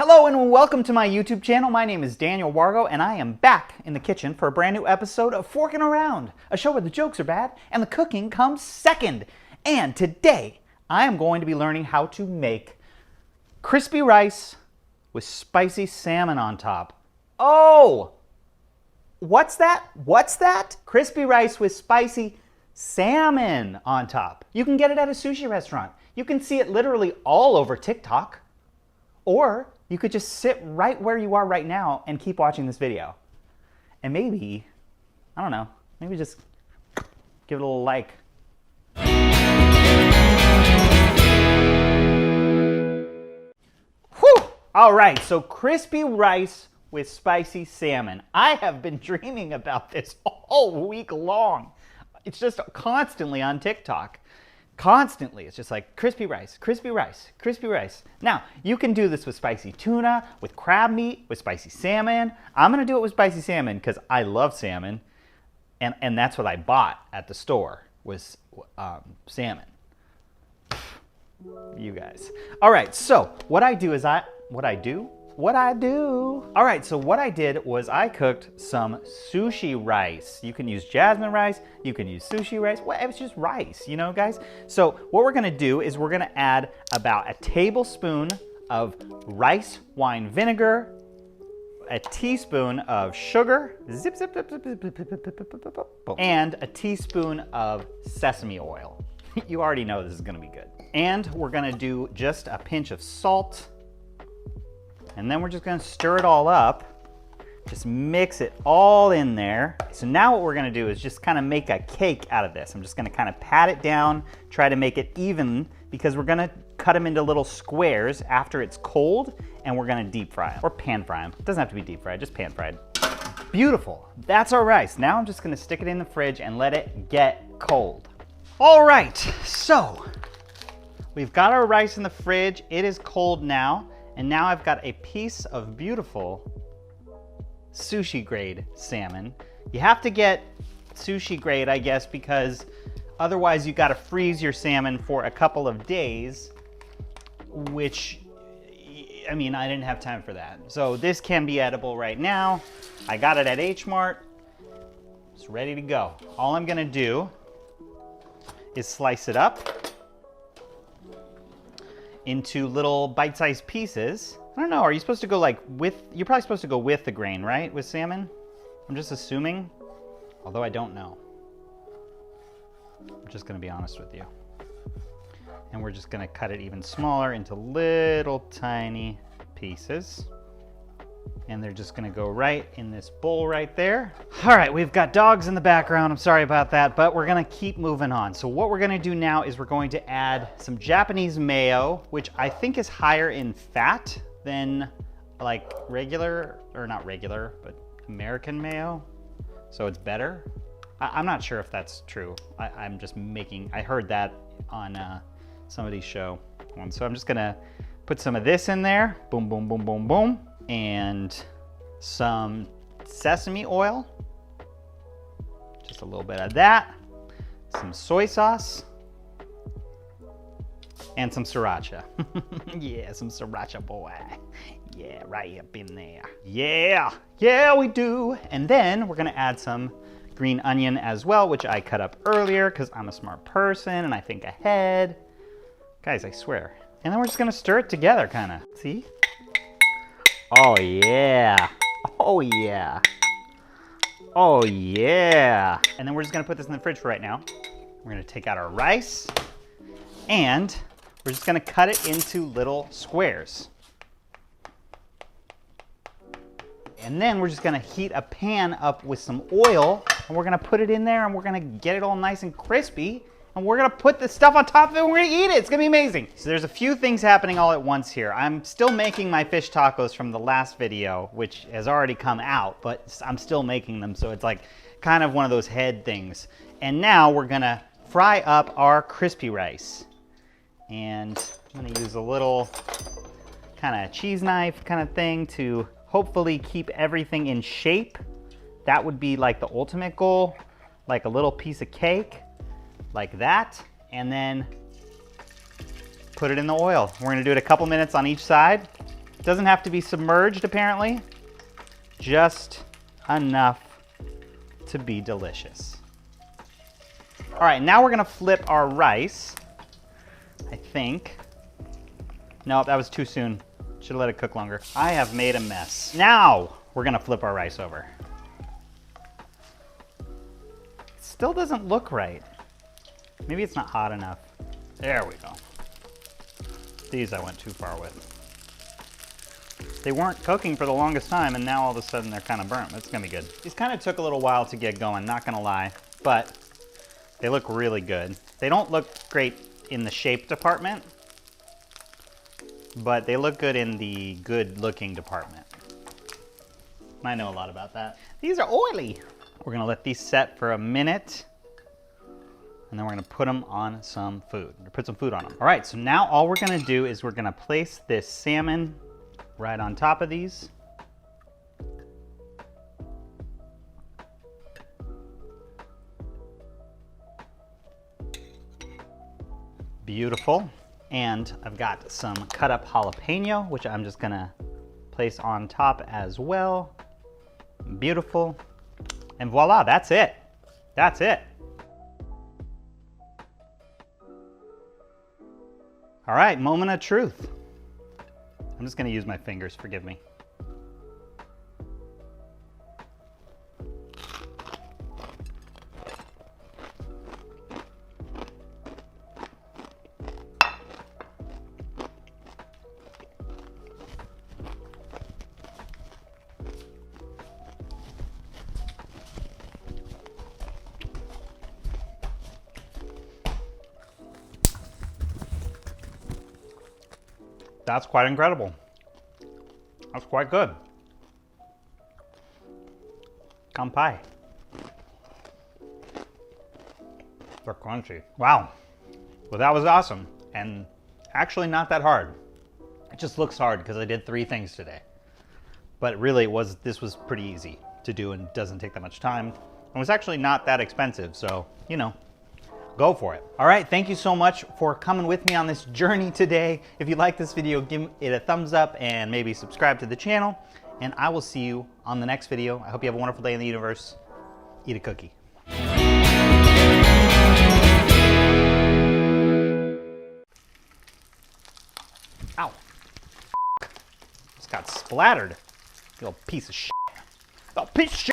Hello and welcome to my YouTube channel. My name is Daniel Wargo and I am back in the kitchen for a brand new episode of Forking Around, a show where the jokes are bad and the cooking comes second. And today I am going to be learning how to make crispy rice with spicy salmon on top. Oh! What's that? What's that? Crispy rice with spicy salmon on top. You can get it at a sushi restaurant. You can see it literally all over TikTok. Or you could just sit right where you are right now and keep watching this video. And maybe, I don't know, maybe just give it a little like. Whew! All right, so crispy rice with spicy salmon. I have been dreaming about this all week long. It's just constantly on TikTok. Constantly, it's just like crispy rice, crispy rice, crispy rice. Now, you can do this with spicy tuna, with crab meat, with spicy salmon. I'm gonna do it with spicy salmon because I love salmon, and that's what I bought at the store was salmon. You guys. All right, so what I do is what I do. All right, so what I did was I cooked some sushi rice. You can use jasmine rice, you can use sushi rice. Well, it's just rice, you know, guys? So what we're gonna do is we're gonna add about a tablespoon of rice wine vinegar, a teaspoon of sugar, zip, zip, zip, zip, zip, zip, zip, zip, zip, zip, boom, and a teaspoon of sesame oil. You already know this is gonna be good. And we're gonna do just a pinch of salt. And then we're just gonna stir it all up. Just mix it all in there. So now what we're gonna do is just kind of make a cake out of this. I'm just gonna kind of pat it down, try to make it even, because we're gonna cut them into little squares after it's cold, and we're gonna deep fry them, or pan fry them. It doesn't have to be deep fried, just pan fried. Beautiful, that's our rice. Now I'm just gonna stick it in the fridge and let it get cold. All right, so we've got our rice in the fridge. It is cold now. And now I've got a piece of beautiful sushi grade salmon. You have to get sushi grade, I guess, because otherwise you gotta freeze your salmon for a couple of days, which, I mean, I didn't have time for that. So this can be edible right now. I got it at H Mart. It's ready to go. All I'm gonna do is slice it up into little bite-sized pieces. I don't know, are you supposed to go like with, you're probably supposed to go with the grain, right? With salmon? I'm just assuming, although I don't know. I'm just gonna be honest with you. And we're just gonna cut it even smaller into little tiny pieces. And they're just gonna go right in this bowl right there. All right, we've got dogs in the background. I'm sorry about that, but we're gonna keep moving on. So what we're gonna do now is we're going to add some Japanese mayo, which I think is higher in fat than like regular, or not regular, but American mayo. So it's better. I'm not sure if that's true. I'm just making, I heard that on somebody's show. So I'm just gonna put some of this in there. Boom, boom, boom, boom, boom. And some sesame oil, just a little bit of that, some soy sauce, and some sriracha. Yeah, some sriracha, boy. Yeah, right up in there. Yeah, yeah, we do. And then we're gonna add some green onion as well, which I cut up earlier because I'm a smart person and I think ahead. Guys, I swear. And then we're just gonna stir it together, kinda. See? Oh yeah, oh yeah, oh yeah. And then we're just gonna put this in the fridge for right now. We're gonna take out our rice and we're just gonna cut it into little squares. And then we're just gonna heat a pan up with some oil and we're gonna put it in there and we're gonna get it all nice and crispy. And we're gonna put this stuff on top of it and we're gonna eat it. It's gonna be amazing. So there's a few things happening all at once here. I'm still making my fish tacos from the last video, which has already come out, but I'm still making them. So it's like kind of one of those head things. And now we're gonna fry up our crispy rice. And I'm gonna use a little kind of cheese knife kind of thing to hopefully keep everything in shape. That would be like the ultimate goal, like a little piece of cake. Like that, and then put it in the oil. We're gonna do it a couple minutes on each side, Doesn't have to be submerged, apparently. Just enough to be delicious. All right, now we're gonna flip our rice, I think. Nope, that was too soon. Should've let it cook longer. I have made a mess. Now we're gonna flip our rice over. Still doesn't look right. Maybe it's not hot enough. There we go. These I went too far with. They weren't cooking for the longest time, and now all of a sudden they're kind of burnt. It's gonna be good. These kind of took a little while to get going, not gonna lie, but they look really good. They don't look great in the shape department, but they look good in the good looking department. I know a lot about that. These are oily. We're gonna let these set for a minute, and then we're gonna put them on some food. Put some food on them. All right, so now all we're gonna do is we're gonna place this salmon right on top of these. Beautiful. And I've got some cut up jalapeno, which I'm just gonna place on top as well. Beautiful. And voila, that's it. That's it. All right, moment of truth. I'm just gonna use my fingers, forgive me. That's quite incredible. That's quite good. Kampai. They're crunchy. Wow. Well, that was awesome. And actually not that hard. It just looks hard because I did 3 things today. But really this was pretty easy to do and doesn't take that much time. It was actually not that expensive, so, you know, go for it. All right, thank you so much for coming with me on this journey today. If you like this video, give it a thumbs up and maybe subscribe to the channel. And I will see you on the next video. I hope you have a wonderful day in the universe. Eat a cookie. Ow. Just got splattered. You little piece of shit. Oh, piece of shit.